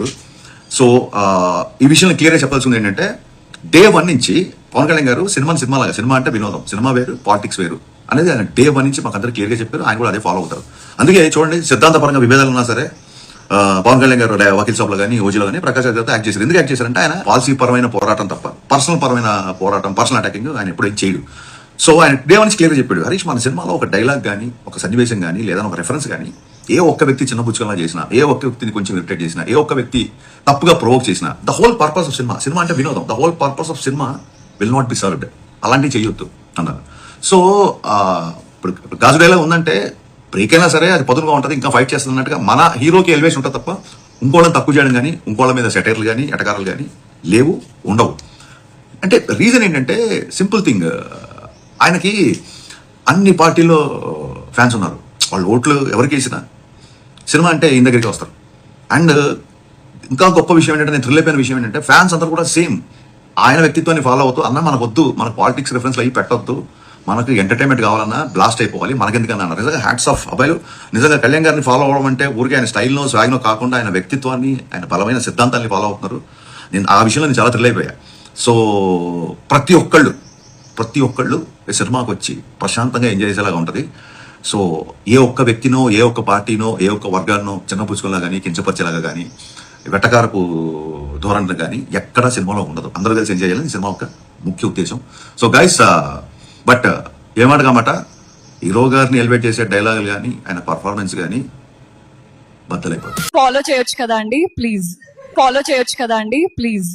Director. So ఈ విషయంలో క్లియర్గా చెప్పాల్సింది ఏంటంటే, డే 1 నుంచి పవన్ కళ్యాణ్ గారు సినిమాలాగా, సినిమా అంటే వినోదం, సినిమా వేరు, పాలిటిక్స్ వేరు అనేది ఆయన డే 1 నుంచి మాకు అందరూ క్లియర్గా చెప్పారు. ఆయన కూడా అదే ఫాలో అవుతారు. అందుకే చూడండి, సిద్ధాంతపరంగా విభేదాలు ఉన్నా సరే పవన్ కళ్యాణ్ గారు వకీల్ సాబ్లో కానీ, ఓజీలో కానీ ప్రకాష్ రాజ్ గారితో యాక్ట్ చేశారు. ఎందుకు యాక్ట్ చేశారంటే ఆయన పాలసీ పరమైన పోరాటం తప్ప పర్సనల్ పరమైన పోరాటం, పర్సనల్ అటాకింగ్ ఆయన ఎప్పుడేం చేయడు. సో ఆయన డే 1 నుంచి క్లియర్గా చెప్పాడు, హరీష్ మన సినిమాలో ఒక డైలాగ్ కానీ, ఒక సన్నివేశం కానీ, లేదా ఒక రెఫరెన్స్ కానీ ఏ ఒక్క వ్యక్తి చిన్న పుచ్చుకలా చేసినా, ఏ ఒక్క వ్యక్తిని కొంచెం ఇరిటేట్ చేసినా, ఏ ఒక్క వ్యక్తి తప్పుగా ప్రొవోక్ చేసినా, the whole purpose of cinema అంటే వినోదం, the whole purpose of cinema will not be served, అలాంటివి చేయొద్దు అన్నారు. సో ఇప్పుడు గాజు డైలాగ్ ఉందంటే బ్రేక్ అయినా సరే అది పదునుగా ఉంటుంది, ఇంకా ఫైట్ చేస్తున్నట్టుగా మన హీరోకి ఎలివేషన్ ఉంటుంది తప్ప ఇంకోళ్ళని తక్కువ చేయడం కానీ, ఇంకోళ్ళ మీద సెటైర్లు కానీ, ఎటకారాలు కానీ లేవు, ఉండవు. అంటే రీజన్ ఏంటంటే సింపుల్ థింగ్, ఆయనకి అన్ని పార్టీల్లో ఫ్యాన్స్ ఉన్నారు. వాళ్ళు ఓట్లు ఎవరికి వేసినా సినిమా అంటే ఈయన దగ్గరికి వస్తారు. అండ్ ఇంకా గొప్ప విషయం ఏంటంటే, నేను థ్రిల్ అయిపోయిన విషయం ఏంటంటే, ఫ్యాన్స్ అందరూ కూడా సేమ్ ఆయన వ్యక్తిత్వాన్ని ఫాలో అవుతూ, అన్న మనకు వద్దు, మనకు పాలిటిక్స్ రిఫరెన్స్లు అవి పెట్టొద్దు, మనకు ఎంటర్టైన్మెంట్ కావాలన్నా బ్లాస్ట్ అయిపోవాలి, మనకెందుకన్నా అన్నారు. నిజంగా హ్యాట్స్ ఆఫ్ అబ్బాయిలు. నిజంగా కళ్యాణ్ గారిని ఫాలో అవ్వడం అంటే ఊరికి ఆయన స్టైల్నో స్వాగ్నో కాకుండా ఆయన వ్యక్తిత్వాన్ని, ఆయన బలమైన సిద్ధాంతాన్ని ఫాలో అవుతున్నారు. నేను ఆ విషయంలో నేను చాలా థ్రిల్ అయిపోయా. సో ప్రతి ఒక్కళ్ళు ఈ సినిమాకి వచ్చి ప్రశాంతంగా ఎంజాయ్ చేసేలాగా ఉంటుంది. సో ఏ ఒక్క వ్యక్తినో, ఏ ఒక్క పార్టీనో, ఏ ఒక్క వర్గాన్నో చిన్నపుచ్చుకోలా కానీ, కించపరిచేలాగా కానీ, వెట్టకారపు ధోరణి కానీ ఎక్కడా సినిమాలో ఉండదు. అందరూ కలిసి ఎంజాయ్ చేయాలని సినిమా యొక్క ముఖ్య ఉద్దేశం. సో గైస్, బట్ ఏమాట కామాట హీరో గారిని ఎలివేట్ చేసే డైలాగులు కానీ, ఆయన పర్ఫార్మెన్స్ కానీ బద్దలైపోతుంది. ఫాలో చేయొచ్చు కదా అండి ప్లీజ్.